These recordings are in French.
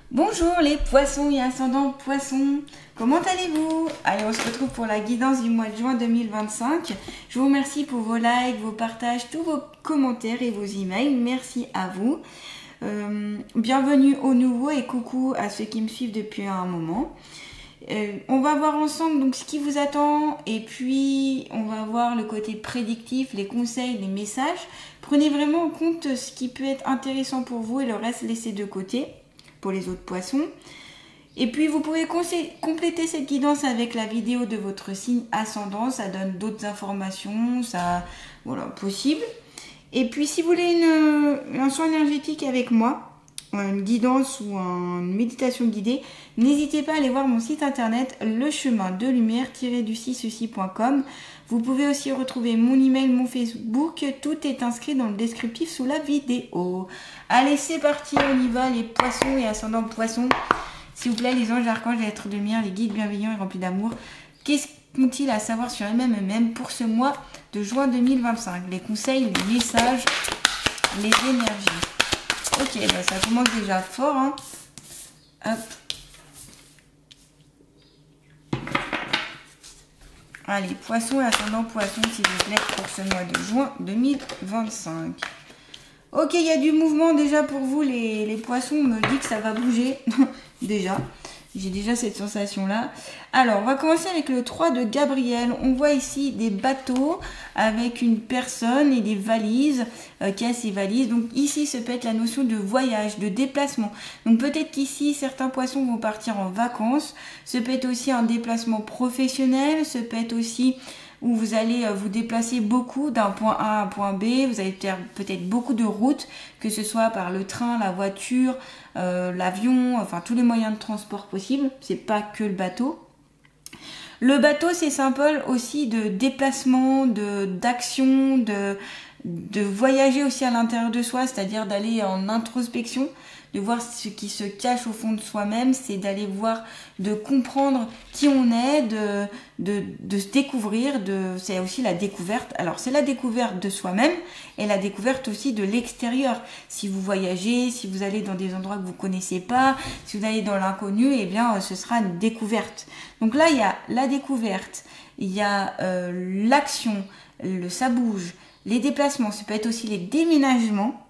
Bonjour les poissons et ascendants poissons, comment allez-vous? Allez, on se retrouve pour la guidance du mois de juin 2025. Je vous remercie pour vos likes, vos partages, tous vos commentaires et vos emails. Merci à vous. Bienvenue aux nouveaux et coucou à ceux qui me suivent depuis un moment. On va voir ensemble donc ce qui vous attend et puis on va voir le côté prédictif, les conseils, les messages. Prenez vraiment en compte ce qui peut être intéressant pour vous et le reste laissez de côté pour les autres poissons. Et puis vous pouvez compléter cette guidance avec la vidéo de votre signe ascendant, ça donne d'autres informations, ça voilà, possible. Et puis si vous voulez un soin énergétique avec moi, une guidance ou une méditation guidée, n'hésitez pas à aller voir mon site internet lechemin-de-lumière-du-6ceci.com. Vous pouvez aussi retrouver mon email, mon Facebook, tout est inscrit dans le descriptif sous la vidéo. Allez, c'est parti, on y va les poissons et ascendants poissons. S'il vous plaît, les anges, archanges, les êtres de lumière, les guides bienveillants et remplis d'amour, qu'est-ce qu'ont-ils à savoir sur eux-mêmes pour ce mois de juin 2025? Les conseils, les messages, les énergies. Ok, bah ça commence déjà fort, hein. Hop. Allez, poissons et ascendants poissons, s'il vous plaît, pour ce mois de juin 2025. Ok, il y a du mouvement déjà pour vous, les poissons. On me dit que ça va bouger, déjà. J'ai déjà cette sensation-là. Alors, on va commencer avec le 3 de Gabriel. On voit ici des bateaux avec une personne et des valises qui a ses valises. Donc ici, ça peut être la notion de voyage, de déplacement. Donc peut-être qu'ici, certains poissons vont partir en vacances. Ce peut être aussi un déplacement professionnel. Ce peut être aussi où vous allez vous déplacer beaucoup d'un point A à un point B. Vous allez faire peut-être beaucoup de routes, que ce soit par le train, la voiture, l'avion, enfin tous les moyens de transport possibles. C'est pas que le bateau. Le bateau, c'est symbole aussi de déplacement, d'action, de voyager aussi à l'intérieur de soi, c'est-à-dire d'aller en introspection, de voir ce qui se cache au fond de soi-même, c'est d'aller voir, de comprendre qui on est, de se découvrir, c'est aussi la découverte. Alors c'est la découverte de soi-même et la découverte aussi de l'extérieur. Si vous voyagez, si vous allez dans des endroits que vous connaissez pas, si vous allez dans l'inconnu, eh bien ce sera une découverte. Donc là il y a la découverte, il y a l'action, ça bouge, les déplacements, ça peut être aussi les déménagements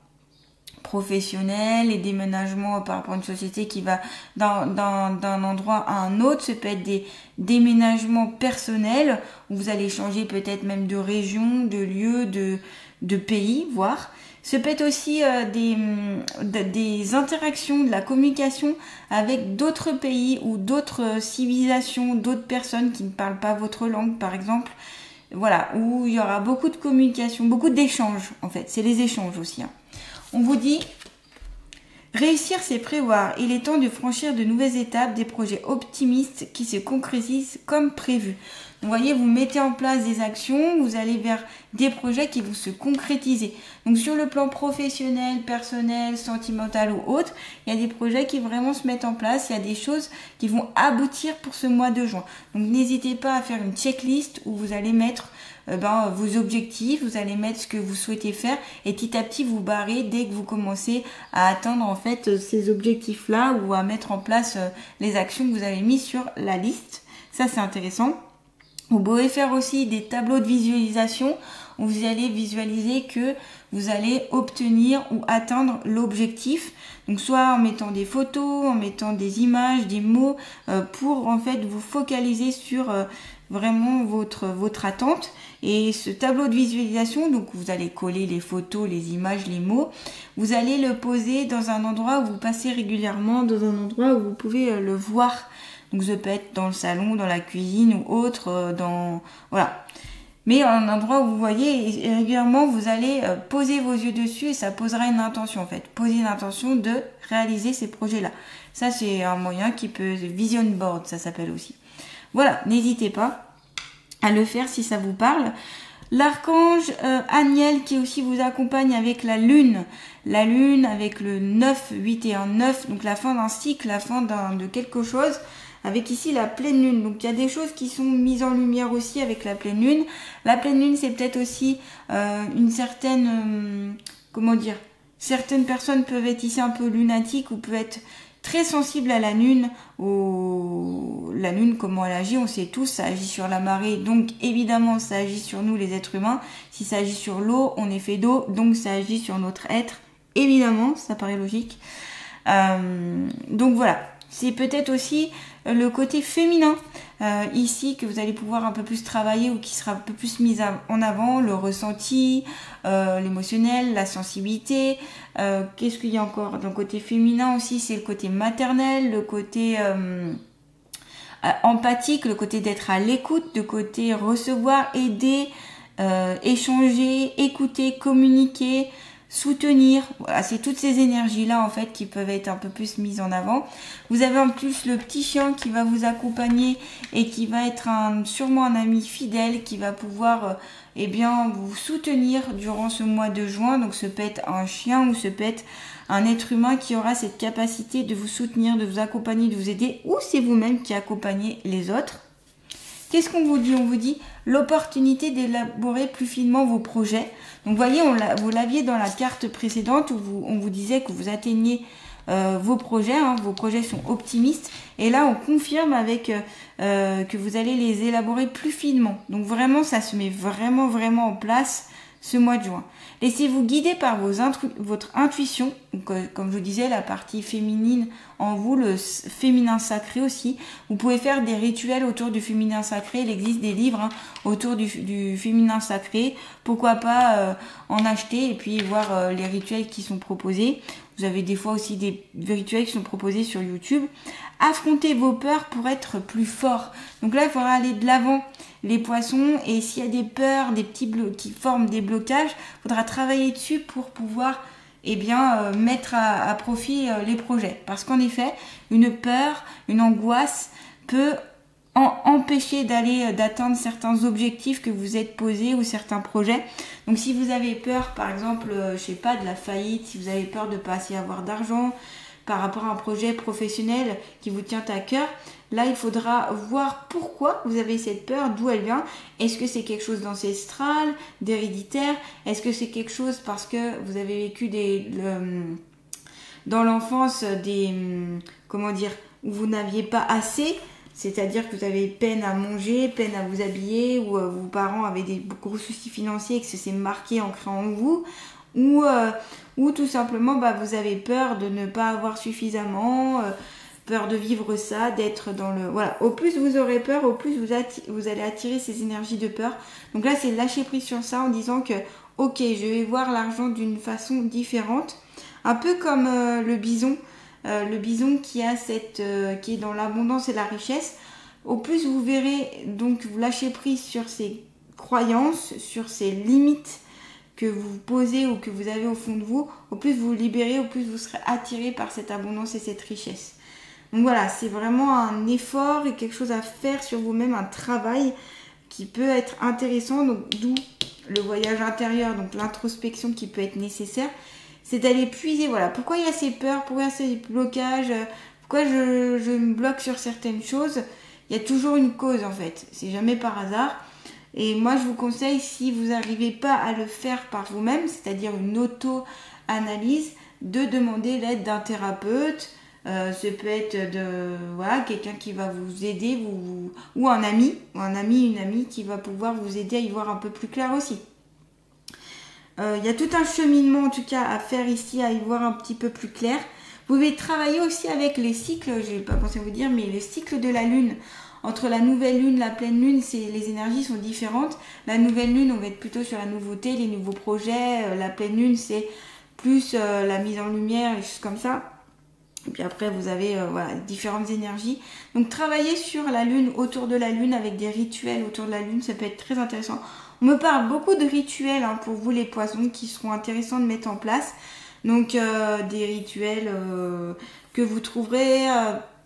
professionnels, les déménagements par rapport à une société qui va d'un endroit à un autre. Ça peut être des déménagements personnels où vous allez changer peut-être même de région, de lieu, de pays, voire. Ça peut être aussi des interactions, de la communication avec d'autres pays ou d'autres civilisations, d'autres personnes qui ne parlent pas votre langue, par exemple. Voilà, où il y aura beaucoup de communication, beaucoup d'échanges, en fait. C'est les échanges aussi, hein. On vous dit, réussir c'est prévoir. Il est temps de franchir de nouvelles étapes, des projets optimistes qui se concrétisent comme prévu. Donc, vous voyez, vous mettez en place des actions, vous allez vers des projets qui vont se concrétiser. Donc sur le plan professionnel, personnel, sentimental ou autre, il y a des projets qui vraiment se mettent en place, il y a des choses qui vont aboutir pour ce mois de juin. Donc n'hésitez pas à faire une checklist où vous allez mettre vos objectifs, vous allez mettre ce que vous souhaitez faire et petit à petit vous barrez dès que vous commencez à atteindre en fait ces objectifs-là ou à mettre en place les actions que vous avez mises sur la liste. Ça c'est intéressant. Vous pouvez faire aussi des tableaux de visualisation où vous allez visualiser que vous allez obtenir ou atteindre l'objectif. Donc soit en mettant des photos, en mettant des images, des mots pour en fait vous focaliser sur vraiment votre attente. Et ce tableau de visualisation, donc vous allez coller les photos, les images, les mots, vous allez le poser dans un endroit où vous passez régulièrement, dans un endroit où vous pouvez le voir. Donc ça peut être dans le salon, dans la cuisine ou autre, voilà. Mais un endroit où vous voyez, et régulièrement vous allez poser vos yeux dessus et ça posera une intention en fait. Poser une intention de réaliser ces projets-là. Ça c'est un moyen qui peut, vision board ça s'appelle aussi. Voilà, n'hésitez pas à le faire si ça vous parle. L'archange Aniel qui aussi vous accompagne avec la lune avec le 9, 8 et un 9, donc la fin d'un cycle, la fin de quelque chose, avec ici la pleine lune. Donc il y a des choses qui sont mises en lumière aussi avec la pleine lune. La pleine lune c'est peut-être aussi une certaine, comment dire, certaines personnes peuvent être ici un peu lunatiques ou peuvent être très sensible à la lune, la lune comment elle agit, on sait tous, ça agit sur la marée, donc évidemment ça agit sur nous les êtres humains. Si ça agit sur l'eau, on est fait d'eau, donc ça agit sur notre être, évidemment, ça paraît logique. Donc voilà, c'est peut-être aussi le côté féminin ici que vous allez pouvoir un peu plus travailler ou qui sera un peu plus mis en avant, le ressenti, l'émotionnel, la sensibilité. Qu'est-ce qu'il y a encore dans le côté féminin aussi, c'est le côté maternel, le côté empathique, le côté d'être à l'écoute, le côté recevoir, aider, échanger, écouter, communiquer, soutenir. Voilà, c'est toutes ces énergies-là en fait qui peuvent être un peu plus mises en avant. Vous avez en plus le petit chien qui va vous accompagner et qui va être sûrement un ami fidèle qui va pouvoir vous soutenir durant ce mois de juin. Donc ce peut être un chien ou ce peut être un être humain qui aura cette capacité de vous soutenir, de vous accompagner, de vous aider, ou c'est vous-même qui accompagnez les autres. Qu'est-ce qu'on vous dit? On vous dit l'opportunité d'élaborer plus finement vos projets. Donc vous voyez, vous l'aviez dans la carte précédente où on vous disait que vous atteignez vos projets, vos projets sont optimistes. Et là, on confirme avec que vous allez les élaborer plus finement. Donc vraiment, ça se met vraiment en place ce mois de juin. Laissez-vous guider par votre intuition. Donc, comme je vous disais, la partie féminine en vous, le féminin sacré aussi. Vous pouvez faire des rituels autour du féminin sacré. Il existe des livres autour du féminin sacré. Pourquoi pas en acheter et puis voir les rituels qui sont proposés. Vous avez des fois aussi des rituels qui sont proposés sur YouTube. Affrontez vos peurs pour être plus fort. Donc là, il faudra aller de l'avant, les poissons. Et s'il y a des peurs, des petits qui forment des blocages, il faudra travailler dessus pour pouvoir mettre à profit les projets. Parce qu'en effet, une peur, une angoisse peut empêcher d'atteindre certains objectifs que vous êtes posés ou certains projets. Donc si vous avez peur, par exemple, de la faillite, si vous avez peur de ne pas assez avoir d'argent par rapport à un projet professionnel qui vous tient à cœur, là il faudra voir pourquoi vous avez cette peur, d'où elle vient. Est-ce que c'est quelque chose d'ancestral, d'héréditaire? Est-ce que c'est quelque chose parce que vous avez vécu dans l'enfance où vous n'aviez pas assez? C'est-à-dire que vous avez peine à manger, peine à vous habiller, ou vos parents avaient des gros soucis financiers et que ça s'est marqué, ancré en vous, ou tout simplement vous avez peur de ne pas avoir suffisamment, peur de vivre ça, d'être dans le... Voilà, au plus vous aurez peur, au plus vous allez attirer ces énergies de peur. Donc là, c'est lâcher prise sur ça en disant que, ok, je vais voir l'argent d'une façon différente, un peu comme le bison. Le bison qui est dans l'abondance et la richesse. Au plus vous verrez, donc vous lâchez prise sur ces croyances, sur ces limites que vous posez ou que vous avez au fond de vous, au plus vous vous libérez, au plus vous serez attiré par cette abondance et cette richesse. Donc voilà, c'est vraiment un effort et quelque chose à faire sur vous-même, un travail qui peut être intéressant, donc d'où le voyage intérieur, donc l'introspection qui peut être nécessaire. C'est d'aller puiser, voilà, pourquoi il y a ces peurs, pourquoi il y a ces blocages, pourquoi je me bloque sur certaines choses. Il y a toujours une cause en fait, c'est jamais par hasard. Et moi je vous conseille, si vous n'arrivez pas à le faire par vous-même, c'est-à-dire une auto-analyse, de demander l'aide d'un thérapeute. Ce peut être quelqu'un qui va vous aider, ou un ami, une amie qui va pouvoir vous aider à y voir un peu plus clair aussi. Il y a tout un cheminement en tout cas à faire ici, à y voir un petit peu plus clair. Vous pouvez travailler aussi avec les cycles, je n'ai pas pensé à vous dire, mais les cycles de la lune. Entre la nouvelle lune, la pleine lune, les énergies sont différentes. La nouvelle lune, on va être plutôt sur la nouveauté, les nouveaux projets. La pleine lune, c'est plus la mise en lumière, et choses comme ça. Et puis après, vous avez différentes énergies. Donc travailler sur la lune, autour de la lune, avec des rituels autour de la lune, ça peut être très intéressant. On me parle beaucoup de rituels pour vous les poissons qui seront intéressants de mettre en place. Donc des rituels que vous trouverez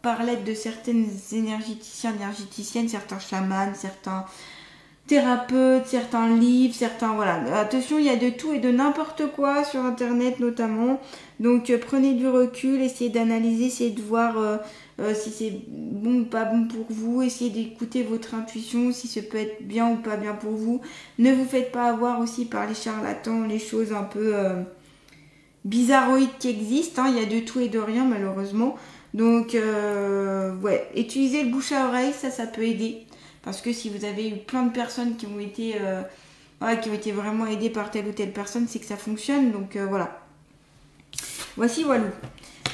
par l'aide de certaines énergéticiennes, certains chamans, certains thérapeutes, certains livres, Attention, il y a de tout et de n'importe quoi sur internet notamment. Donc prenez du recul, essayez d'analyser, essayez de voir si c'est bon ou pas bon pour vous, essayez d'écouter votre intuition, si ça peut être bien ou pas bien pour vous. Ne vous faites pas avoir aussi par les charlatans, les choses un peu bizarroïdes qui existent. Il y a de tout et de rien malheureusement. Donc, ouais, utilisez le bouche à oreille, ça peut aider. Parce que si vous avez eu plein de personnes qui ont été, vraiment aidées par telle ou telle personne, c'est que ça fonctionne. Donc, voilà. Voici, voilà.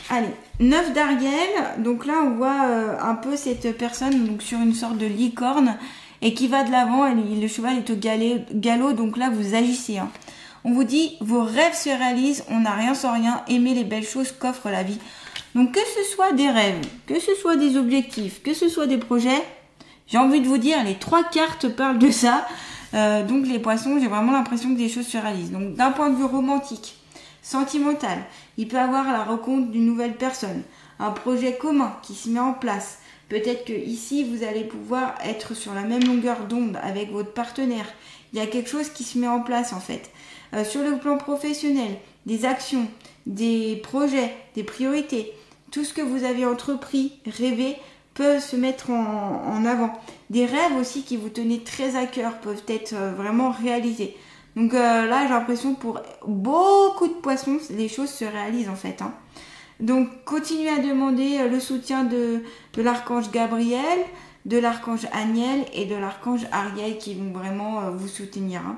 Allez, 9 d'Ariel. Donc là, on voit un peu cette personne donc sur une sorte de licorne et qui va de l'avant. Le cheval est au galop, donc là, vous agissez. Hein. On vous dit, vos rêves se réalisent, on n'a rien sans rien, aimez les belles choses qu'offre la vie. Donc que ce soit des rêves, que ce soit des objectifs, que ce soit des projets, j'ai envie de vous dire, les 3 cartes parlent de ça. Donc les poissons, j'ai vraiment l'impression que des choses se réalisent. Donc d'un point de vue romantique, sentimental, il peut avoir la rencontre d'une nouvelle personne, un projet commun qui se met en place. Peut-être que ici vous allez pouvoir être sur la même longueur d'onde avec votre partenaire. Il y a quelque chose qui se met en place en fait. Sur le plan professionnel, des actions, des projets, des priorités, tout ce que vous avez entrepris, rêvé, peut se mettre en avant. Des rêves aussi qui vous tenaient très à cœur peuvent être vraiment réalisés. Donc là, j'ai l'impression pour beaucoup de poissons, les choses se réalisent en fait. Hein. Donc, continuez à demander le soutien de l'archange Gabriel, de l'archange Aniel et de l'archange Ariel qui vont vraiment vous soutenir. Hein.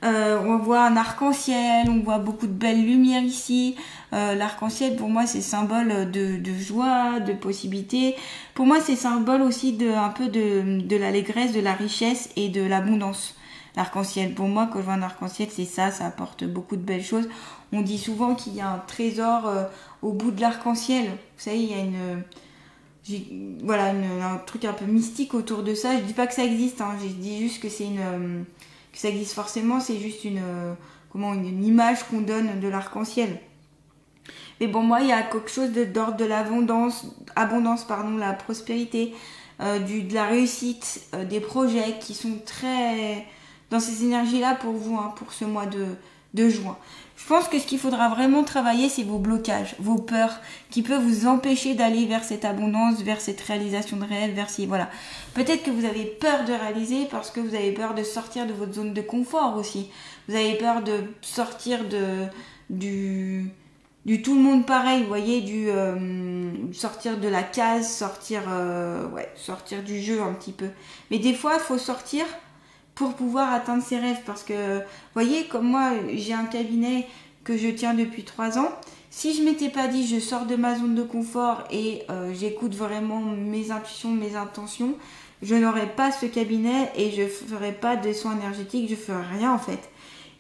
On voit un arc-en-ciel, on voit beaucoup de belles lumières ici. L'arc-en-ciel, pour moi, c'est symbole de joie, de possibilités. Pour moi, c'est symbole aussi un peu de l'allégresse, de la richesse et de l'abondance. L'arc-en-ciel, pour moi, quand je vois un arc-en-ciel, c'est ça apporte beaucoup de belles choses. On dit souvent qu'il y a un trésor au bout de l'arc-en-ciel. Vous savez, il y a un truc un peu mystique autour de ça. Je dis pas que ça existe, hein. Je dis juste que que ça existe forcément, c'est juste une image qu'on donne de l'arc-en-ciel. Mais bon, moi, il y a quelque chose d'ordre de l'abondance, la prospérité, de la réussite, des projets qui sont très dans ces énergies-là pour vous, hein, pour ce mois de juin. Je pense que ce qu'il faudra vraiment travailler, c'est vos blocages, vos peurs, qui peuvent vous empêcher d'aller vers cette abondance, vers cette réalisation de rêve, voilà. Peut-être que vous avez peur de réaliser parce que vous avez peur de sortir de votre zone de confort aussi. Vous avez peur de sortir du tout le monde pareil, vous voyez, sortir de la case, sortir du jeu un petit peu. Mais des fois, il faut sortir pour pouvoir atteindre ses rêves. Parce que, vous voyez, comme moi, j'ai un cabinet que je tiens depuis 3 ans. Si je m'étais pas dit, je sors de ma zone de confort et j'écoute vraiment mes intuitions, mes intentions, je n'aurais pas ce cabinet et je ferais pas de soins énergétiques, je ferais rien en fait.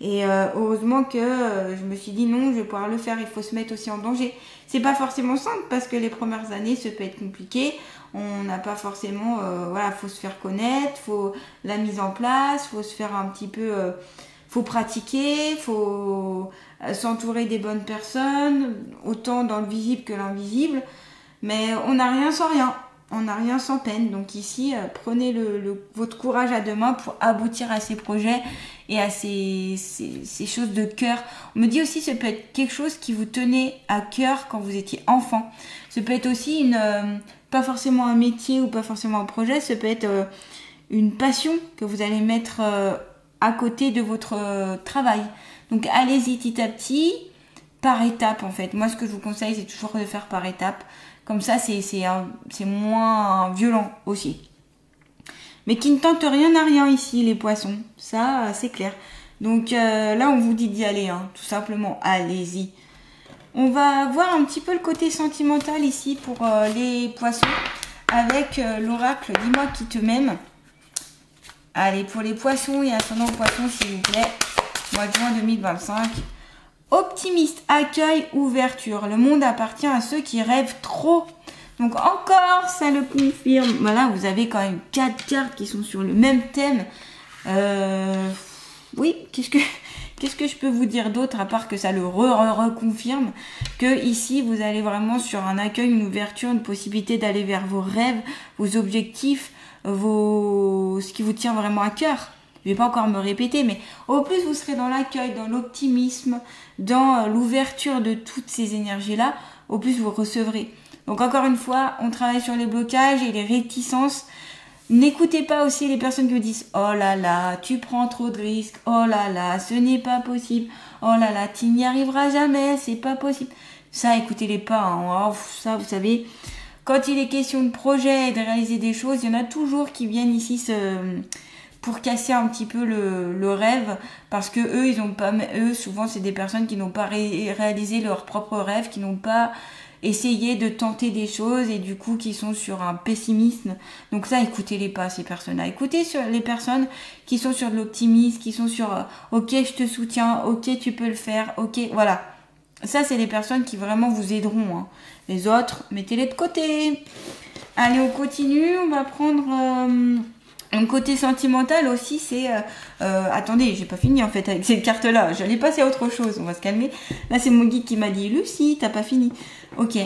Et heureusement que je me suis dit non, je vais pouvoir le faire, il faut se mettre aussi en danger. C'est pas forcément simple parce que les premières années, ça peut être compliqué. On n'a pas forcément, faut se faire connaître, faut la mise en place, faut se faire un petit peu, faut pratiquer, faut s'entourer des bonnes personnes, autant dans le visible que l'invisible. Mais on n'a rien sans rien. On n'a rien sans peine. Donc ici, prenez votre courage à deux mains pour aboutir à ces projets et à ces choses de cœur. On me dit aussi, ça peut être quelque chose qui vous tenait à cœur quand vous étiez enfant. Ça peut être aussi pas forcément un métier ou pas forcément un projet. Ça peut être une passion que vous allez mettre à côté de votre travail. Donc allez-y petit à petit, par étapes en fait. Moi, ce que je vous conseille, c'est toujours de faire par étapes. Comme ça, c'est moins violent aussi. Mais qui ne tente rien à rien ici, les poissons. Ça, c'est clair. Donc là, on vous dit d'y aller. Hein. Tout simplement, allez-y. On va voir un petit peu le côté sentimental ici pour les poissons. Avec l'oracle « Dis-moi qui te m'aime ». Allez, pour les poissons et ascendant poissons, s'il vous plaît. Mois de juin 2025. Optimiste, accueil, ouverture. Le monde appartient à ceux qui rêvent trop. Donc encore, ça le confirme. Voilà, vous avez quand même 4 cartes qui sont sur le même thème. Oui, qu'est-ce que je peux vous dire d'autre à part que ça le reconfirme que ici, vous allez vraiment sur un accueil, une ouverture, une possibilité d'aller vers vos rêves, vos objectifs, ce qui vous tient vraiment à cœur. Je vais pas encore me répéter, mais au plus vous serez dans l'accueil, dans l'optimisme, dans l'ouverture de toutes ces énergies-là, au plus vous recevrez. Donc encore une fois, on travaille sur les blocages et les réticences. N'écoutez pas aussi les personnes qui vous disent « Oh là là, tu prends trop de risques. Oh là là, ce n'est pas possible. Oh là là, tu n'y arriveras jamais, c'est pas possible. » Ça, écoutez-les pas. Hein. Oh, ça, vous savez, quand il est question de projet et de réaliser des choses, il y en a toujours qui viennent ici pour casser un petit peu le rêve, parce que eux, ils ont pas, eux, souvent, c'est des personnes qui n'ont pas réalisé leur propre rêve, qui n'ont pas essayé de tenter des choses et du coup qui sont sur un pessimisme. Donc ça, écoutez-les pas, ces personnes-là. Écoutez sur les personnes qui sont sur de l'optimisme, qui sont sur ok, je te soutiens, ok, tu peux le faire, ok, voilà. Ça, c'est les personnes qui vraiment vous aideront. Hein. Les autres, mettez-les de côté. Allez, on continue. On va prendre un côté sentimental aussi. C'est attendez, j'ai pas fini en fait avec cette carte-là. J'allais passer à autre chose. On va se calmer. Là, c'est mon guide qui m'a dit Lucie, t'as pas fini. Ok.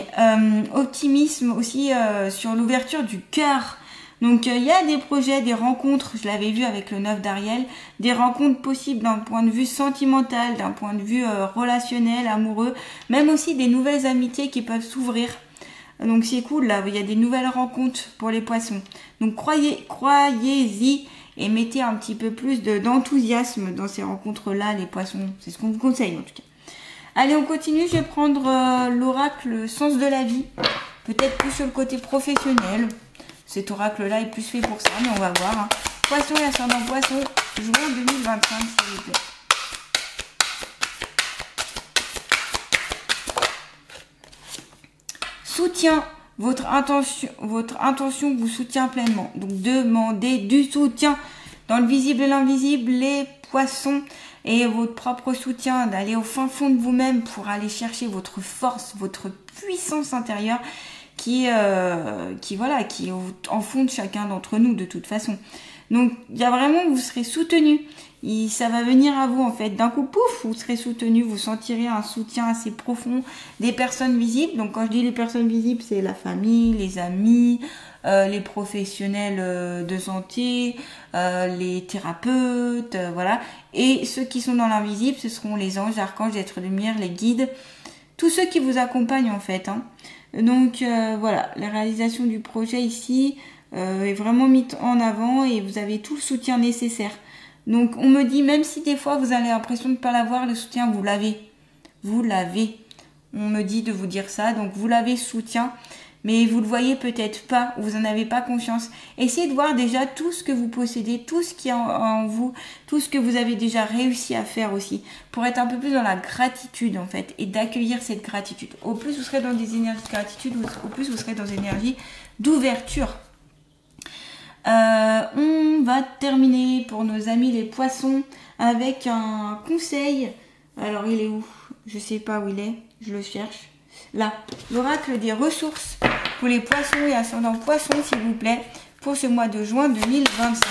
Optimisme aussi sur l'ouverture du cœur. Donc il y a des projets, des rencontres, je l'avais vu avec le 9 d'Ariel, des rencontres possibles d'un point de vue sentimental, d'un point de vue relationnel, amoureux, même aussi des nouvelles amitiés qui peuvent s'ouvrir. Donc c'est cool, là, il y a des nouvelles rencontres pour les poissons. Donc croyez-y et mettez un petit peu plus d'enthousiasme dans ces rencontres-là, les poissons. C'est ce qu'on vous conseille en tout cas. Allez, on continue, je vais prendre l'oracle Sens de la vie, peut-être plus sur le côté professionnel. Cet oracle-là est plus fait pour ça, mais on va voir. Hein. Poisson et ascendant poisson, juin 2025, s'il vous plaît. Soutien, votre intention vous soutient pleinement. Donc, demandez du soutien dans le visible et l'invisible, les poissons, et votre propre soutien, d'aller au fin fond de vous-même pour aller chercher votre force, votre puissance intérieure, qui est en fond de chacun d'entre nous de toute façon. Donc il y a vraiment, vous serez soutenu, ça va venir à vous en fait, d'un coup pouf, vous serez soutenu, vous sentirez un soutien assez profond des personnes visibles. Donc quand je dis les personnes visibles, c'est la famille, les amis, les professionnels de santé, les thérapeutes, voilà. Et ceux qui sont dans l'invisible, ce seront les anges, archanges, êtres de lumière, les guides, tous ceux qui vous accompagnent en fait, hein. Donc voilà, la réalisation du projet ici est vraiment mise en avant et vous avez tout le soutien nécessaire. Donc on me dit, même si des fois vous avez l'impression de ne pas l'avoir, le soutien, vous l'avez. Vous l'avez. On me dit de vous dire ça, donc vous l'avez, ce soutien, mais vous le voyez peut-être pas, vous n'en avez pas conscience. Essayez de voir déjà tout ce que vous possédez, tout ce qui est en vous, tout ce que vous avez déjà réussi à faire aussi, pour être un peu plus dans la gratitude en fait, et d'accueillir cette gratitude. Au plus vous serez dans des énergies de gratitude, au plus vous serez dans des énergies d'ouverture. On va terminer pour nos amis les poissons avec un conseil. Alors il est où? Je sais pas où il est, je le cherche. Là, l'oracle des ressources pour les poissons et ascendants poissons, s'il vous plaît, pour ce mois de juin 2025.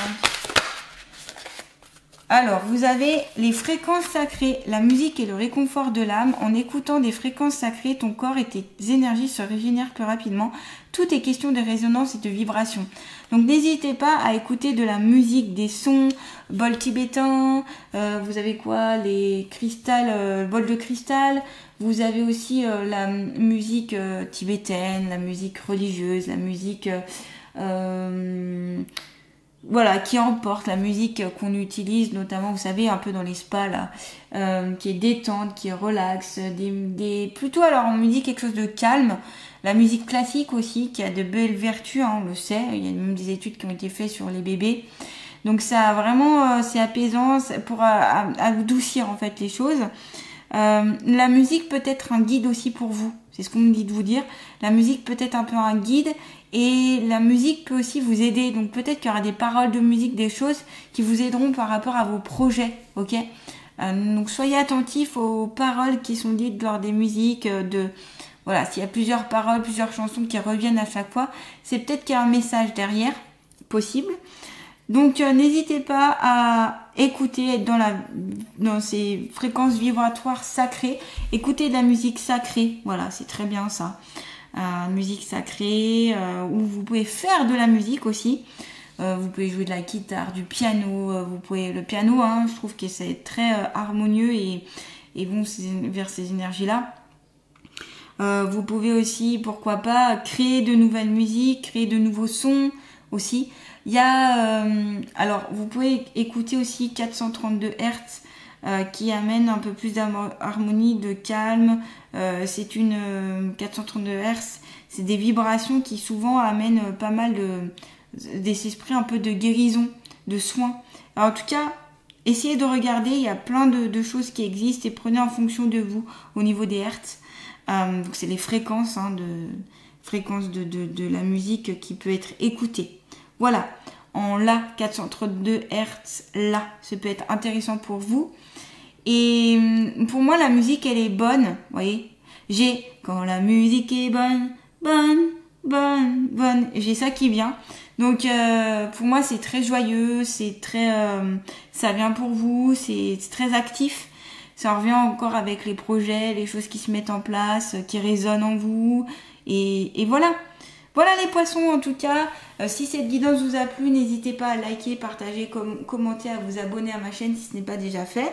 Alors, vous avez les fréquences sacrées, la musique et le réconfort de l'âme. En écoutant des fréquences sacrées, ton corps et tes énergies se régénèrent plus rapidement. Tout est question de résonance et de vibration. Donc, n'hésitez pas à écouter de la musique, des sons, bol tibétain, vous avez quoi? Les cristals, bol de cristal. Vous avez aussi la musique tibétaine, la musique religieuse, la musique... voilà, qui emporte la musique qu'on utilise, notamment, vous savez, un peu dans les spas, là, qui est détente, qui est relax, plutôt, alors, on me dit quelque chose de calme, la musique classique aussi, qui a de belles vertus, hein, on le sait, il y a même des études qui ont été faites sur les bébés, donc ça, vraiment, c'est apaisant, pour adoucir, en fait, les choses. La musique peut être un guide aussi pour vous, c'est ce qu'on me dit de vous dire, la musique peut être un peu un guide, et la musique peut aussi vous aider, donc peut-être qu'il y aura des paroles de musique, des choses qui vous aideront par rapport à vos projets, ok? Donc soyez attentifs aux paroles qui sont dites lors des musiques, voilà, s'il y a plusieurs paroles, plusieurs chansons qui reviennent à chaque fois, c'est peut-être qu'il y a un message derrière, possible. Donc n'hésitez pas à écouter, être dans ces fréquences vibratoires sacrées, écouter de la musique sacrée, voilà, c'est très bien ça. Musique sacrée, où vous pouvez faire de la musique aussi. Vous pouvez jouer de la guitare, du piano, le piano, hein, je trouve que c'est très harmonieux et bon vers ces énergies-là. Vous pouvez aussi, pourquoi pas, créer de nouvelles musiques, créer de nouveaux sons aussi. Il y a, alors vous pouvez écouter aussi 432 Hz qui amène un peu plus d'harmonie, de calme. C'est une 432 Hz. C'est des vibrations qui souvent amènent pas mal des esprits un peu de guérison, de soins. Alors, en tout cas, essayez de regarder, il y a plein de choses qui existent et prenez en fonction de vous au niveau des hertz. Donc c'est les fréquences, de la musique qui peut être écoutée. Voilà, en La 432 Hz, là, ça peut être intéressant pour vous. Et pour moi, la musique, elle est bonne, vous voyez. Quand la musique est bonne, j'ai ça qui vient. Donc pour moi c'est très joyeux, c'est très ça vient pour vous, c'est très actif. Ça revient encore avec les projets, les choses qui se mettent en place, qui résonnent en vous. Et voilà. Voilà les poissons en tout cas. Si cette guidance vous a plu, n'hésitez pas à liker, partager, commenter, à vous abonner à ma chaîne si ce n'est pas déjà fait.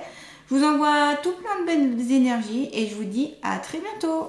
Je vous envoie tout plein de belles énergies et je vous dis à très bientôt.